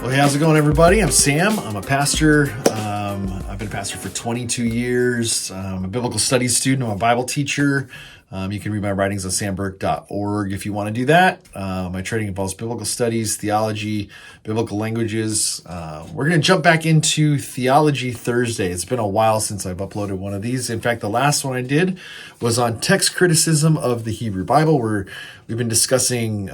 Well, hey, how's it going, everybody? I'm Sam. I'm a pastor. I've been a pastor for 22 years. I'm a biblical studies student. I'm a Bible teacher. You can read my writings on samburke.org if you want to do that. My training involves biblical studies, theology, biblical languages. We're going to jump back into Theology Thursday. It's been a while since I've uploaded one of these. In fact, the last one I did was on text criticism of the Hebrew Bible, where we've been discussing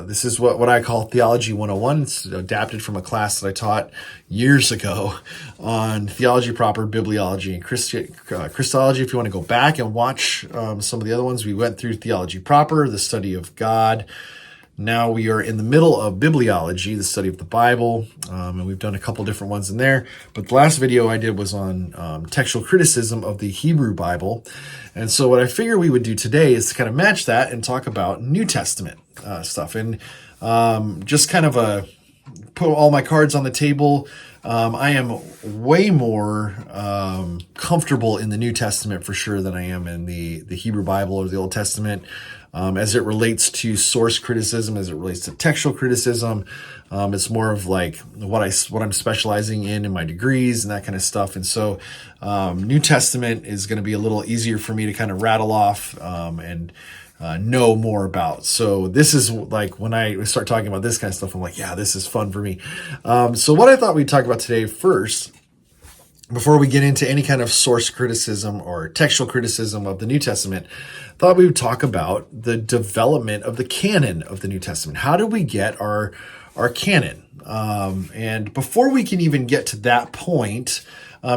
this is what I call Theology 101. It's adapted from a class that I taught years ago on theology proper, bibliology, and Christology. If you want to go back and watch some of the other ones, we went through theology proper, the study of God. Now we are in the middle of bibliology, the study of the Bible, and we've done a couple different ones in there. But the last video I did was on textual criticism of the Hebrew Bible. And so what I figure we would do today is to kind of match that and talk about New Testament stuff. And just kind of put all my cards on the table. I am way more comfortable in the New Testament for sure than I am in the Hebrew Bible or the Old Testament. As it relates to source criticism, as it relates to textual criticism, it's more of like what I'm specializing in my degrees and that kind of stuff. And so New Testament is going to be a little easier for me to kind of rattle off and know more about. So this is like when I start talking about this kind of stuff, I'm like, yeah, this is fun for me. So what I thought we'd talk about today first, before we get into any kind of source criticism or textual criticism of the New Testament, thought we would talk about the development of the canon of the New Testament. How do we get our canon? And before we can even get to that point,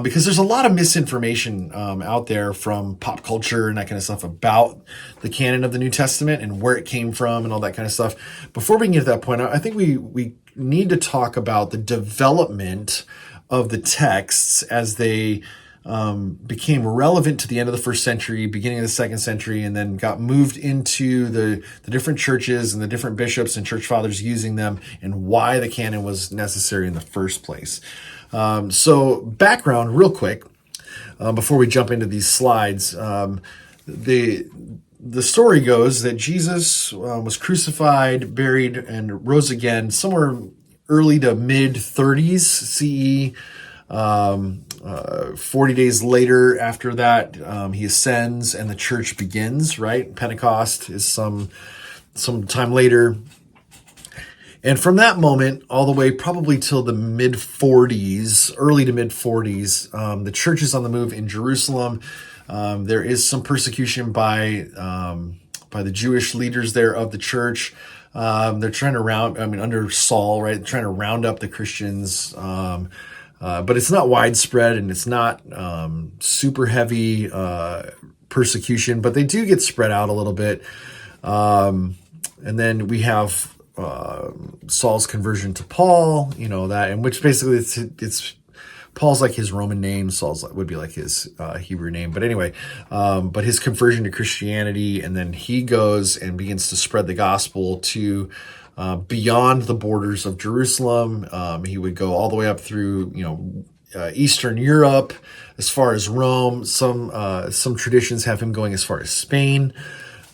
because there's a lot of misinformation out there from pop culture and that kind of stuff about the canon of the New Testament and where it came from and all that kind of stuff. Before we can get to that point, I think we need to talk about the development of the texts as they became relevant to the end of the first century, beginning of the second century, and then got moved into the different churches and the different bishops and church fathers using them, and why the canon was necessary in the first place. So background real quick, before we jump into these slides. The story goes that Jesus was crucified, buried, and rose again somewhere early to mid 30s CE. 40 days later after that, he ascends and the church begins, right? Pentecost is some time later. And from that moment all the way probably till the mid 40s, early to mid 40s, the church is on the move in Jerusalem. There is some persecution by the Jewish leaders there of the church. They're trying to under Saul, right? Trying to round up the Christians. But it's not widespread and it's not super heavy persecution, but they do get spread out a little bit. And then we have Saul's conversion to Paul, that, in which basically it's Paul's like his Roman name, Saul's would be like his Hebrew name. But anyway, but his conversion to Christianity, and then he goes and begins to spread the gospel to beyond the borders of Jerusalem. He would go all the way up through, Eastern Europe, as far as Rome. Some traditions have him going as far as Spain.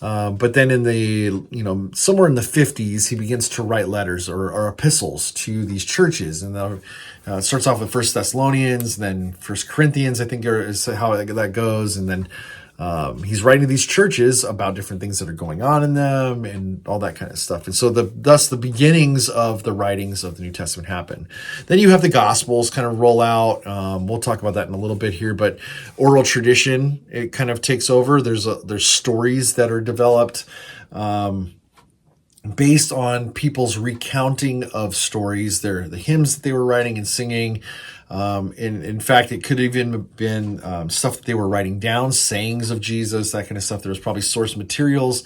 But then in the, somewhere in the 50s, he begins to write letters or epistles to these churches. And it starts off with 1 Thessalonians, then 1 Corinthians, I think is how that goes. And then he's writing to these churches about different things that are going on in them and all that kind of stuff. And so thus the beginnings of the writings of the New Testament happen. Then you have the Gospels kind of roll out. We'll talk about that in a little bit here, but oral tradition, it kind of takes over. There's stories that are developed based on people's recounting of stories. They're the hymns that they were writing and singing. In fact, it could have even been stuff that they were writing down, sayings of Jesus, that kind of stuff. There was probably source materials.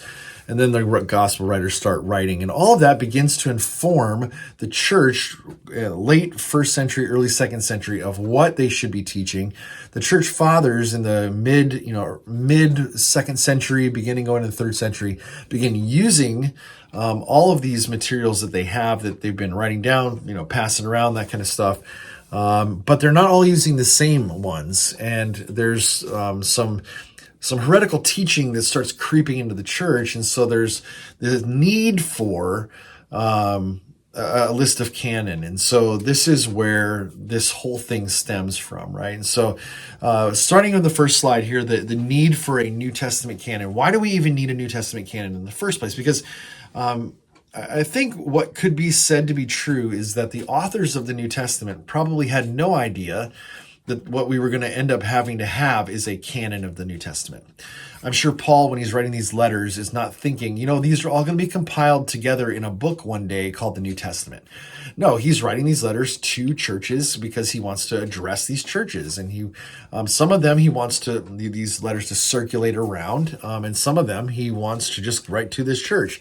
And then the gospel writers start writing. And all of that begins to inform the church, late first century, early second century, of what they should be teaching. The church fathers in the mid second century, beginning going into the third century, begin using all of these materials that they have, that they've been writing down, passing around, that kind of stuff. But they're not all using the same ones. And there's some heretical teaching that starts creeping into the church. And so there's the need for a list of canon. And so this is where this whole thing stems from, right? And so starting on the first slide here, the need for a New Testament canon. Why do we even need a New Testament canon in the first place? Because I think what could be said to be true is that the authors of the New Testament probably had no idea that what we were going to end up having to have is a canon of the New Testament. I'm sure Paul, when he's writing these letters, is not thinking, these are all going to be compiled together in a book one day called the New Testament. No, he's writing these letters to churches because he wants to address these churches. And some of them he wants these letters to circulate around, and some of them he wants to just write to this church.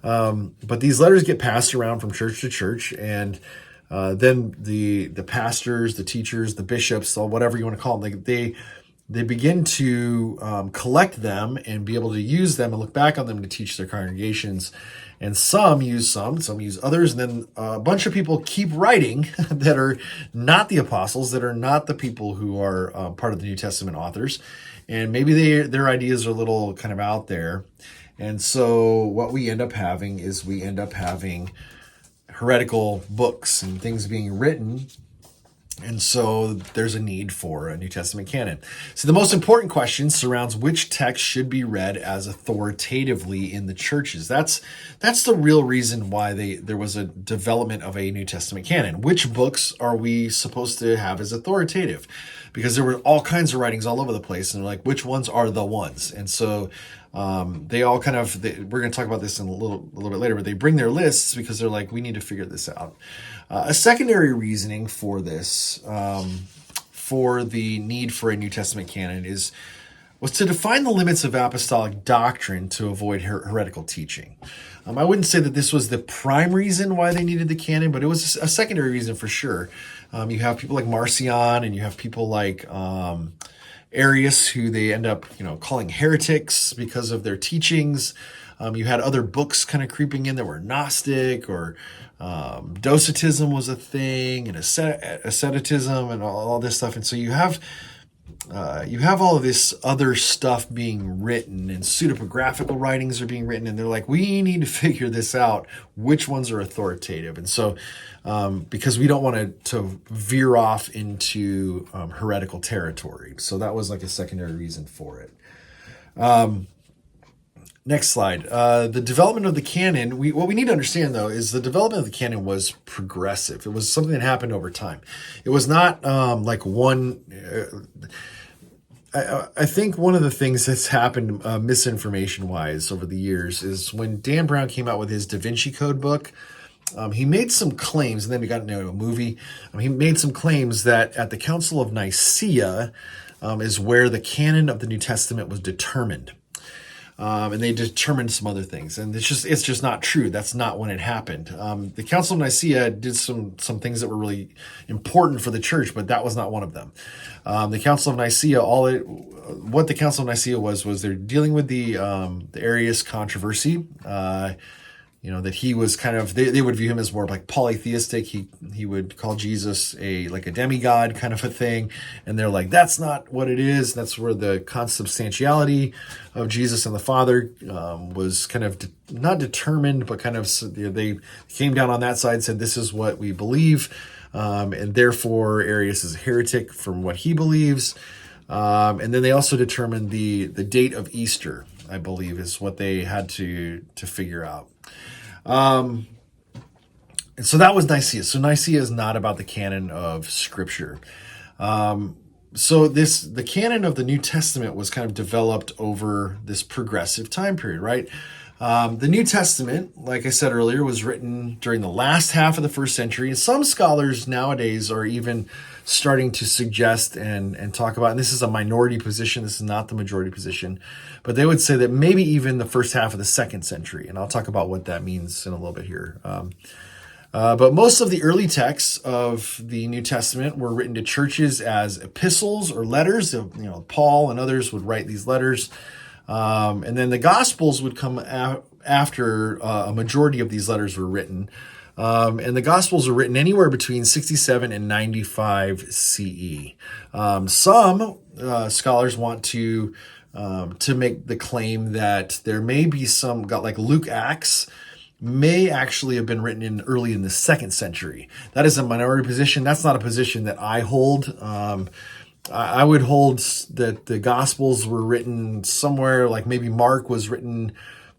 But these letters get passed around from church to church, and then the pastors, the teachers, the bishops, or whatever you want to call them, they begin to collect them and be able to use them and look back on them to teach their congregations. And some use others, and then a bunch of people keep writing that are not the apostles, that are not the people who are part of the New Testament authors, and maybe their ideas are a little kind of out there. And so what we end up having is heretical books and things being written. And so there's a need for a New Testament canon. So the most important question surrounds which text should be read as authoritatively in the churches. That's the real reason why there was a development of a New Testament canon. Which books are we supposed to have as authoritative? Because there were all kinds of writings all over the place, and they're like, which ones are the ones? And so they all we're going to talk about this in a little bit later, but they bring their lists because they're like, we need to figure this out. A secondary reasoning for this, for the need for a New Testament canon, was to define the limits of apostolic doctrine to avoid heretical teaching. I wouldn't say that this was the prime reason why they needed the canon, but it was a secondary reason for sure. You have people like Marcion, and you have people like Arius, who they end up, calling heretics because of their teachings. You had other books kind of creeping in that were Gnostic, or Docetism was a thing, and asceticism, and all this stuff. And so you have all of this other stuff being written, and pseudepigraphical writings are being written, and they're like, we need to figure this out, which ones are authoritative. And so because we don't want to veer off into heretical territory. So that was like a secondary reason for it. Next slide. The development of the canon, what we need to understand, though, is the development of the canon was progressive. It was something that happened over time. It was not like one... I think one of the things that's happened misinformation-wise over the years is when Dan Brown came out with his Da Vinci Code book, he made some claims, and then we got into a movie. He made some claims that at the Council of Nicaea is where the canon of the New Testament was determined. And they determined some other things, and it's just not true. That's not when it happened. The Council of Nicaea did some things that were really important for the church, but that was not one of them. The Council of Nicaea, what the Council of Nicaea was they're dealing with the Arius controversy. That he was kind of, they would view him as more like polytheistic. He would call Jesus a demigod kind of a thing. And they're like, that's not what it is. That's where the consubstantiality of Jesus and the Father was kind of not determined, but kind of, they came down on that side and said, this is what we believe. And therefore Arius is a heretic from what he believes. And then they also determined the date of Easter, I believe, is what they had to figure out. And so that was Nicaea. So Nicaea is not about the canon of Scripture. So the canon of the New Testament was kind of developed over this progressive time period, right? The New Testament, like I said earlier, was written during the last half of the first century. And some scholars nowadays are even starting to suggest and talk about, and this is a minority position, this is not the majority position, but they would say that maybe even the first half of the second century. And I'll talk about what that means in a little bit here. But most of the early texts of the New Testament were written to churches as epistles or letters. Paul and others would write these letters. And then the Gospels would come after a majority of these letters were written. And the Gospels are written anywhere between 67 and 95 CE. Some scholars want to make the claim that there may be some, like Luke Acts may actually have been written in early in the 2nd century. That is a minority position. That's not a position that I hold. I would hold that the Gospels were written somewhere like maybe Mark was written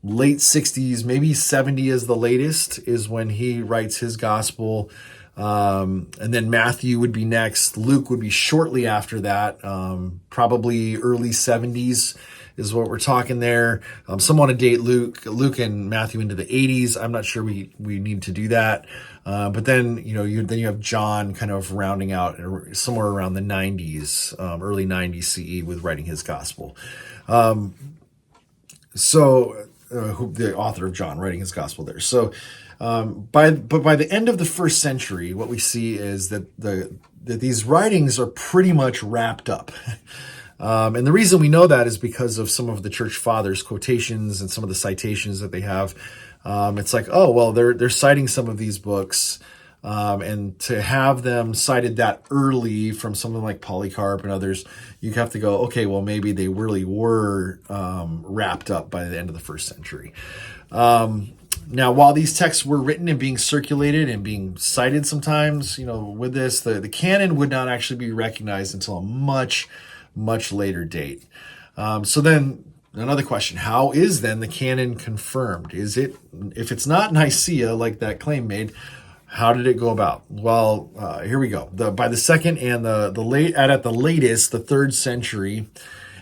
late 60s, maybe 70 is the latest, is when he writes his Gospel. And then Matthew would be next. Luke would be shortly after that, probably early 70s is what we're talking there. Some want to date Luke and Matthew into the 80s. I'm not sure we need to do that. But then, you have John kind of rounding out somewhere around the 90s, early 90s CE with writing his gospel. The author of John writing his gospel there. So, by the end of the 1st century, what we see is that that these writings are pretty much wrapped up. And the reason we know that is because of some of the church fathers' quotations and some of the citations that they have. It's like, oh, well, they're citing some of these books, and to have them cited that early from someone like Polycarp and others, you have to go, okay, well, maybe they really were wrapped up by the end of the 1st century. Now, while these texts were written and being circulated and being cited sometimes, with this, the canon would not actually be recognized until a much later date. So then another question, how is then the canon confirmed? If it's not Nicaea, like that claim made, how did it go about? Well, here we go. By the 2nd and at the latest, the 3rd century,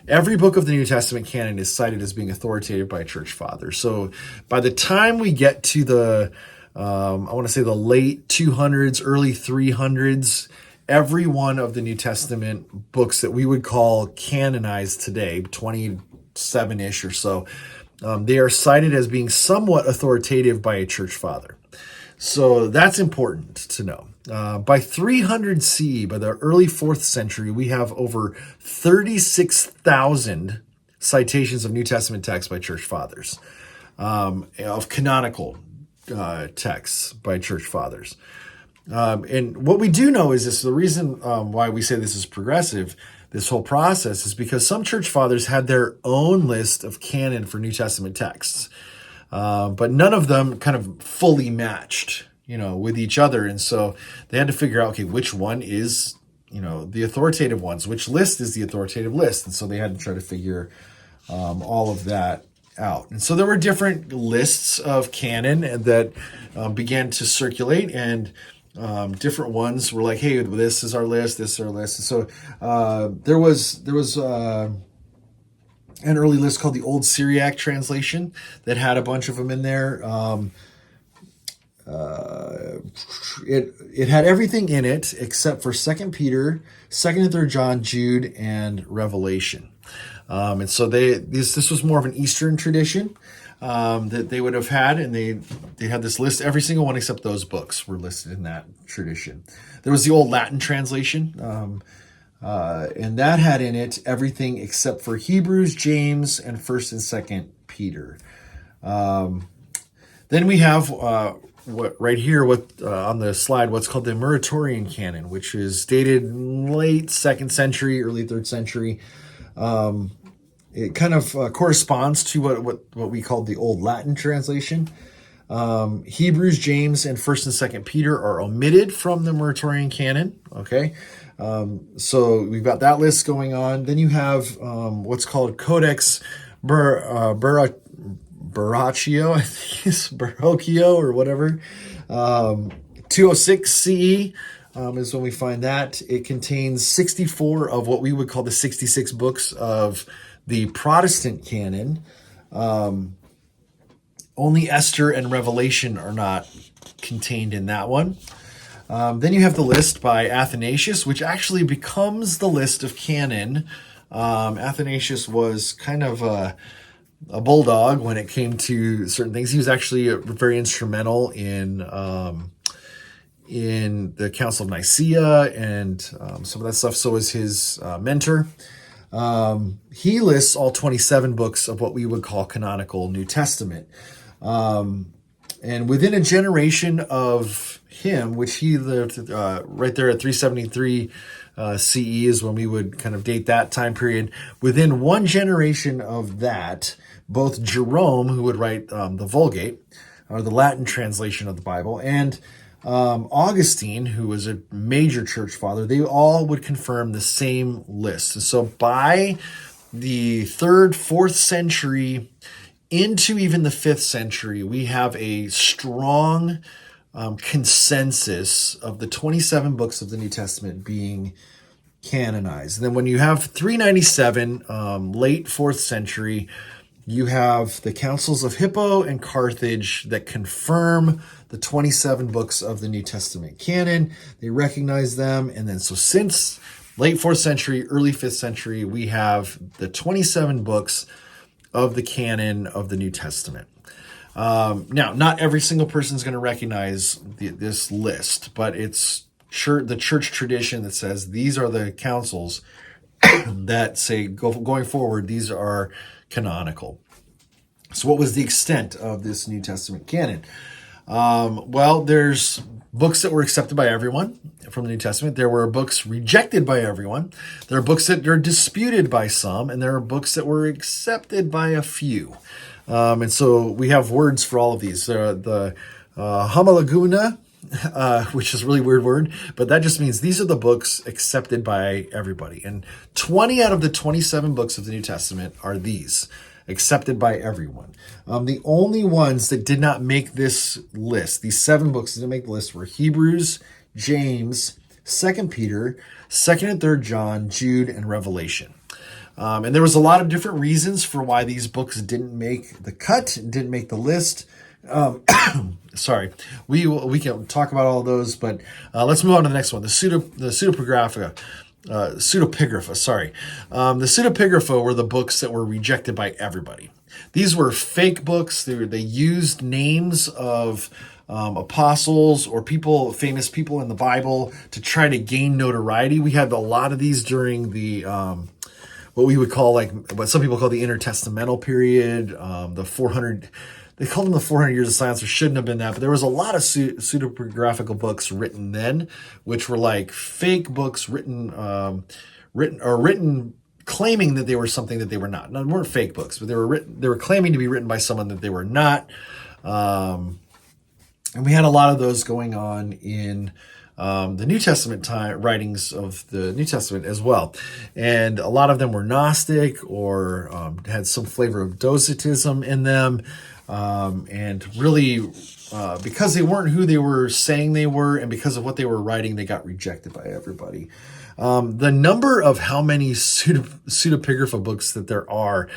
every book of the New Testament canon is cited as being authoritative by a church father. So by the time we get to the late 200s, early 300s, every one of the New Testament books that we would call canonized today, 27-ish or so, they are cited as being somewhat authoritative by a church father. So that's important to know. By 300 CE, by the early 4th century, we have over 36,000 citations of New Testament texts by church fathers, of canonical texts by church fathers. And what we do know is this, the reason why we say this is progressive, this whole process, is because some church fathers had their own list of canon for New Testament texts, but none of them kind of fully matched, with each other. And so they had to figure out, okay, which one is, the authoritative ones, which list is the authoritative list. And so they had to try to figure all of that out. And so there were different lists of canon that began to circulate, and different ones were like, hey, this is our list, this is our list. And so there was an early list called the Old Syriac translation that had a bunch of them in there. It had everything in it except for 2 Peter, 2nd and 3rd John, Jude, and Revelation. And so this was more of an Eastern tradition that they would have had, and they had this list. Every single one except those books were listed in that tradition. There was the Old Latin translation, and that had in it everything except for Hebrews, James, and 1st and 2nd Peter. Then we have on the slide, what's called the Muratorian Canon, which is dated late 2nd century, early 3rd century. It kind of corresponds to what we called the Old Latin translation. Hebrews, James, and 1st and 2nd Peter are omitted from the Muratorian Canon. Okay, so we've got that list going on. Then you have what's called Codex Baraccio, I think it's Barocchio or whatever. 206 CE is when we find that. It contains 64 of what we would call the 66 books of the Protestant canon. Only Esther and Revelation are not contained in that one. Then you have the list by Athanasius, which actually becomes the list of canon. Athanasius was kind of a bulldog when it came to certain things. He was actually very instrumental in the Council of Nicaea and some of that stuff. So was his mentor. He lists all 27 books of what we would call canonical New Testament. And within a generation of him, which he lived right there at 373 CE is when we would kind of date that time period. Within one generation of that, both Jerome, who would write the Vulgate, or the Latin translation of the Bible, and Augustine, who was a major church father, they all would confirm the same list. And so by the 3rd, 4th century into even the 5th century, we have a strong consensus of the 27 books of the New Testament being canonized. And then when you have 397, late 4th century, you have the councils of Hippo and Carthage that confirm the 27 books of the New Testament canon. They recognize them. And then so since late 4th century, early 5th century, we have the 27 books of the canon of the New Testament. Now, not every single person is going to recognize this list, but it's the church tradition that says these are the councils that say going forward, these are canonical. So what was the extent of this New Testament canon? Well, there's books that were accepted by everyone from the New Testament. There were books rejected by everyone. There are books that are disputed by some, and there are books that were accepted by a few. And so we have words for all of these. The Homologuna, which is a really weird word, but that just means these are the books accepted by everybody. And 20 out of the 27 books of the New Testament are these, accepted by everyone. The only ones that did not make this list, these 7 books that didn't make the list, were Hebrews, James, 2 Peter, 2nd and 3rd John, Jude, and Revelation. And there was a lot of different reasons for why these books didn't make the cut, didn't make the list. Sorry, we can talk about all those, but let's move on to the next one, the pseudepigrapha. The pseudepigrapha were the books that were rejected by everybody. These were fake books. They used names of apostles or famous people in the Bible to try to gain notoriety. We had a lot of these during the what we would call, what some people call the intertestamental period, the 400. They called them the 400 Years of Silence. There shouldn't have been that, but there was a lot of pseudepigraphical books written then, which were like fake books written claiming that they were something that they were not. No, they weren't fake books, but they were claiming to be written by someone that they were not. And we had a lot of those going on in the New Testament writings of the New Testament as well. And a lot of them were Gnostic or had some flavor of Docetism in them. And really, because they weren't who they were saying they were, and because of what they were writing, they got rejected by everybody. The number of how many pseudepigrapha books that there are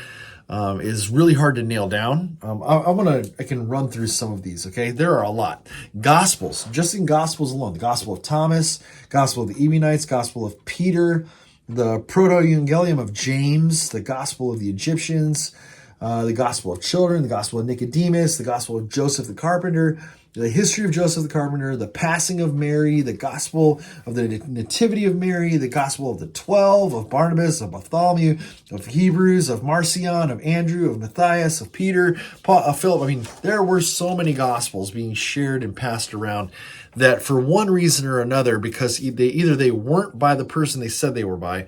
is really hard to nail down. I can run through some of these. Okay, there are a lot. Gospels, just in Gospels alone, the Gospel of Thomas, Gospel of the Ebionites, Gospel of Peter, the Proto-Evangelium of James, the Gospel of the Egyptians, the Gospel of Children, the Gospel of Nicodemus, the Gospel of Joseph the Carpenter, the history of Joseph the Carpenter, the passing of Mary, the Gospel of the Nativity of Mary, the Gospel of the 12, of Barnabas, of Bartholomew, of Hebrews, of Marcion, of Andrew, of Matthias, of Peter, Paul, of Philip. I mean, there were so many Gospels being shared and passed around that for one reason or another, because either they weren't by the person they said they were by,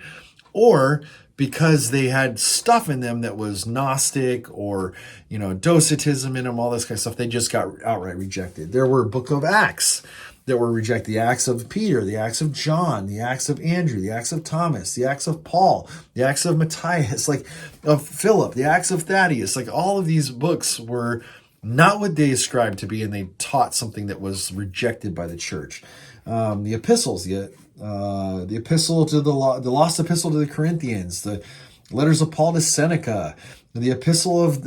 or because they had stuff in them that was Gnostic or, Docetism in them, all this kind of stuff, they just got outright rejected. There were Book of Acts that were rejected. The Acts of Peter, the Acts of John, the Acts of Andrew, the Acts of Thomas, the Acts of Paul, the Acts of Matthias, of Philip, the Acts of Thaddeus. All of these books were not what they ascribed to be, and they taught something that was rejected by the church. The epistles, the epistle to the lost epistle to the Corinthians, the letters of Paul to Seneca, the epistle of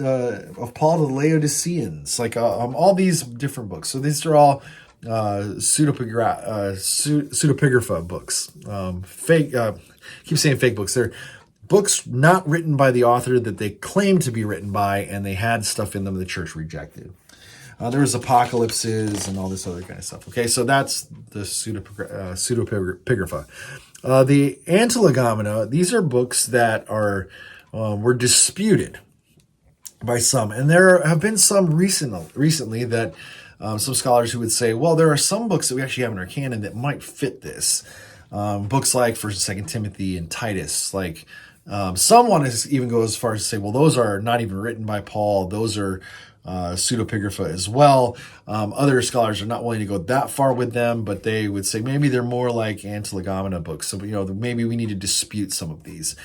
Paul to the Laodiceans, all these different books. So these are all pseudepigrapha books. Fake. Keep saying fake books. They're books not written by the author that they claim to be written by, and they had stuff in them the church rejected. There was apocalypses and all this other kind of stuff. Okay, so that's the pseudepigrapha. The Antilegomena, these are books that were disputed by some. And there have been some recently that some scholars who would say, well, there are some books that we actually have in our canon that might fit this. Books like 1st and 2nd Timothy and Titus, some want to even go as far as to say, well, those are not even written by Paul. Those are pseudepigrapha as well. Other scholars are not willing to go that far with them, but they would say maybe they're more like Antilegomena books. So, maybe we need to dispute some of these.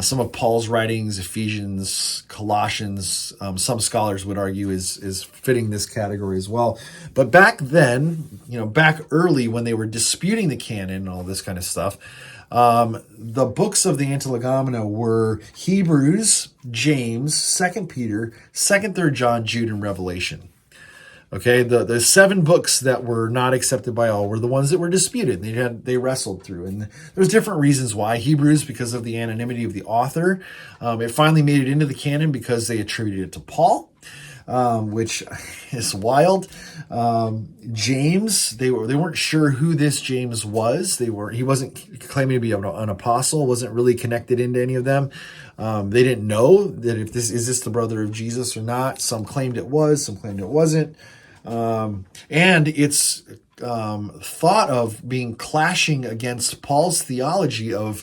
Some of Paul's writings, Ephesians, Colossians, some scholars would argue is fitting this category as well. But back then, back early when they were disputing the canon and all this kind of stuff, the books of the Antilegomena were Hebrews, James, 2 Peter, 2nd, 3rd John, Jude, and Revelation. Okay, the 7 books that were not accepted by all were the ones that were disputed. They wrestled through, and there's different reasons why. Hebrews, because of the anonymity of the author. It finally made it into the canon because they attributed it to Paul, which is wild. James, they weren't sure who this James was. He wasn't claiming to be an apostle, wasn't really connected into any of them. They didn't know that if is this the brother of Jesus or not. Some claimed it was, some claimed it wasn't. And it's thought of being clashing against Paul's theology of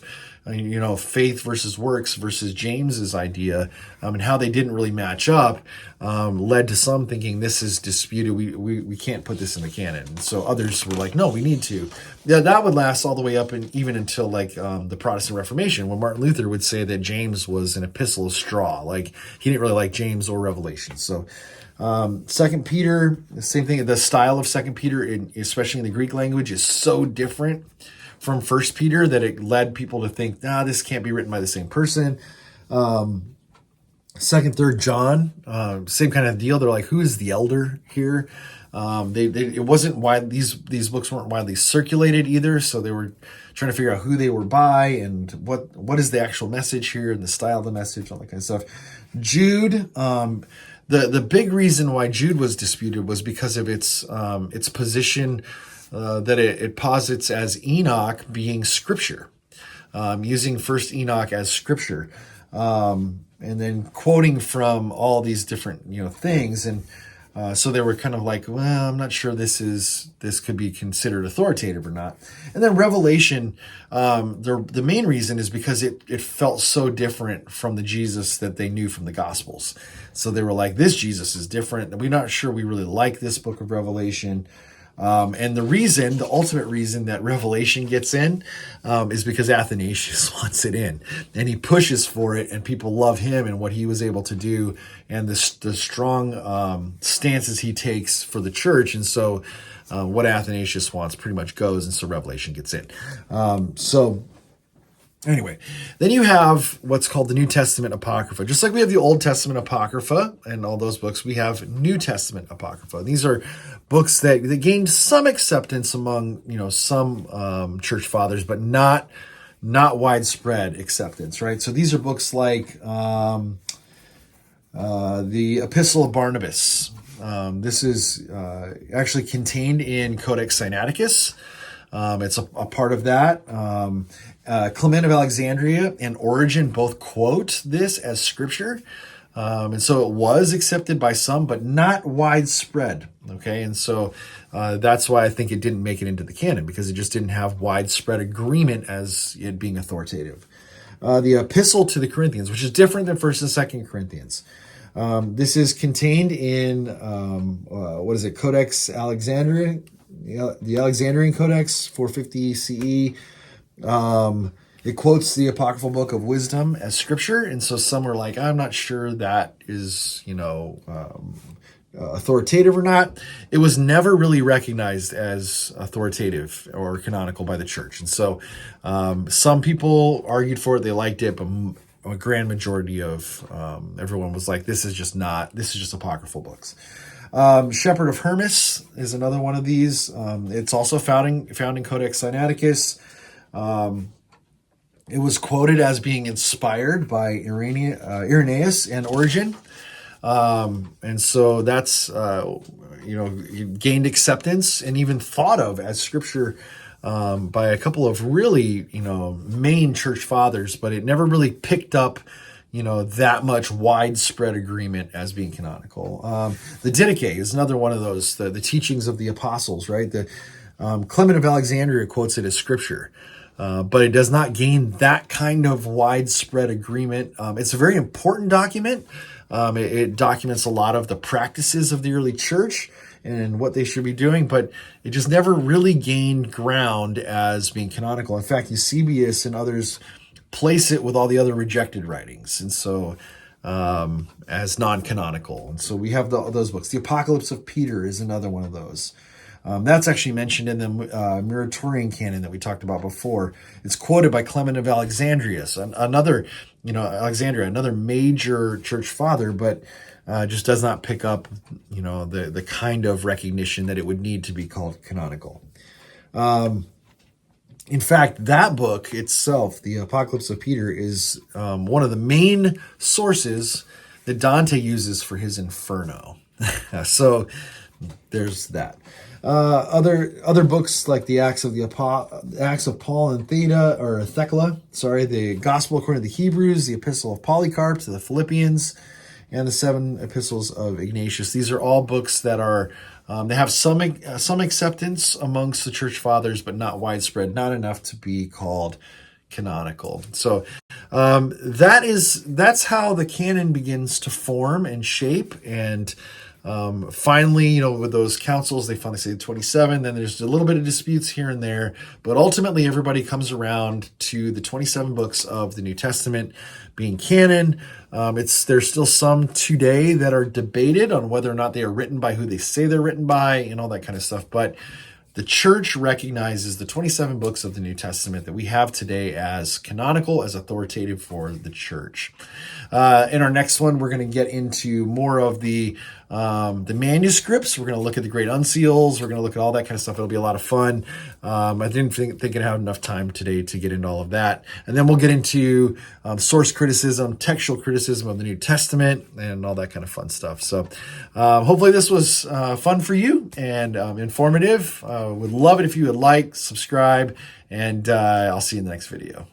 faith versus works versus James's idea, and how they didn't really match up, led to some thinking this is disputed. We can't put this in the canon. And so others were like, no, we need to. Yeah, that would last all the way up and even until the Protestant Reformation, when Martin Luther would say that James was an epistle of straw. Like he didn't really like James or Revelation. So 2 Peter, the same thing. The style of 2 Peter, especially in the Greek language, is so different from 1 Peter that it led people to think, this can't be written by the same person. 2nd, 3rd John, same kind of deal. They're like, who is the elder here? It wasn't why these books weren't widely circulated either, so they were trying to figure out who they were by and what is the actual message here and the style of the message, all that kind of stuff. Jude, the big reason why Jude was disputed was because of its position that it posits as Enoch being scripture, using First Enoch as scripture, and then quoting from all these different things, and so they were kind of like, well, I'm not sure this could be considered authoritative or not. And then Revelation, the main reason is because it felt so different from the Jesus that they knew from the Gospels. So they were like, this Jesus is different. We're not sure we really like this book of Revelation. And the ultimate reason that Revelation gets in, is because Athanasius wants it in, and he pushes for it, and people love him and what he was able to do, and the strong stances he takes for the church. And so, what Athanasius wants pretty much goes, and so Revelation gets in. Anyway, then you have what's called the New Testament Apocrypha. Just like we have the Old Testament Apocrypha and all those books, we have New Testament Apocrypha. These are books that gained some acceptance among some church fathers, but not widespread acceptance, right? So these are books like the Epistle of Barnabas. This is actually contained in Codex Sinaiticus. It's a part of that. Clement of Alexandria and Origen both quote this as scripture. And so it was accepted by some, but not widespread. Okay. And so that's why I think it didn't make it into the canon, because it just didn't have widespread agreement as it being authoritative. The Epistle to the Corinthians, which is different than 1st and 2nd Corinthians. This is contained in, Codex Alexandria, the Alexandrian Codex, 450 CE. It quotes the apocryphal book of wisdom as scripture, and so some are like, I'm not sure that is authoritative or not. It was never really recognized as authoritative or canonical by the church, and so some people argued for it. They liked it, but a grand majority of everyone was like, this is just apocryphal books. Shepherd of Hermas is another one of these. It's also found in Codex Sinaiticus. It was quoted as being inspired by Irenaeus and Origen. And so that's, gained acceptance and even thought of as scripture by a couple of really, main church fathers, but it never really picked up, that much widespread agreement as being canonical. The Didache is another one of those, the teachings of the apostles, right? The Clement of Alexandria quotes it as scripture. But it does not gain that kind of widespread agreement. It's a very important document. It documents a lot of the practices of the early church and what they should be doing, but it just never really gained ground as being canonical. In fact, Eusebius and others place it with all the other rejected writings, and so as non-canonical. And so we have those books. The Apocalypse of Peter is another one of those. That's actually mentioned in the Muratorian canon that we talked about before. It's quoted by Clement of Alexandria, another major church father, but just does not pick up, the kind of recognition that it would need to be called canonical. In fact, that book itself, the Apocalypse of Peter, is one of the main sources that Dante uses for his Inferno. So there's that. Other books like the Acts of Paul and Thecla, the Gospel according to the Hebrews, the Epistle of Polycarp to the Philippians, and the 7 epistles of Ignatius. These are all books that are they have some acceptance amongst the church fathers, but not widespread, not enough to be called canonical. So that's how the canon begins to form and shape. And finally, with those councils, they finally say 27. Then there's a little bit of disputes here and there, but ultimately everybody comes around to the 27 books of the New Testament being canon. There's still some today that are debated on whether or not they are written by who they say they're written by and all that kind of stuff. But the church recognizes the 27 books of the New Testament that we have today as canonical, as authoritative for the church. In our next one, we're going to get into more of the manuscripts. We're going to look at the great unseals. We're going to look at all that kind of stuff. It'll be a lot of fun. I didn't think I'd have enough time today to get into all of that. And then we'll get into source criticism, textual criticism of the New Testament, and all that kind of fun stuff. So hopefully this was fun for you and informative. Would love it if you would like, subscribe, and I'll see you in the next video.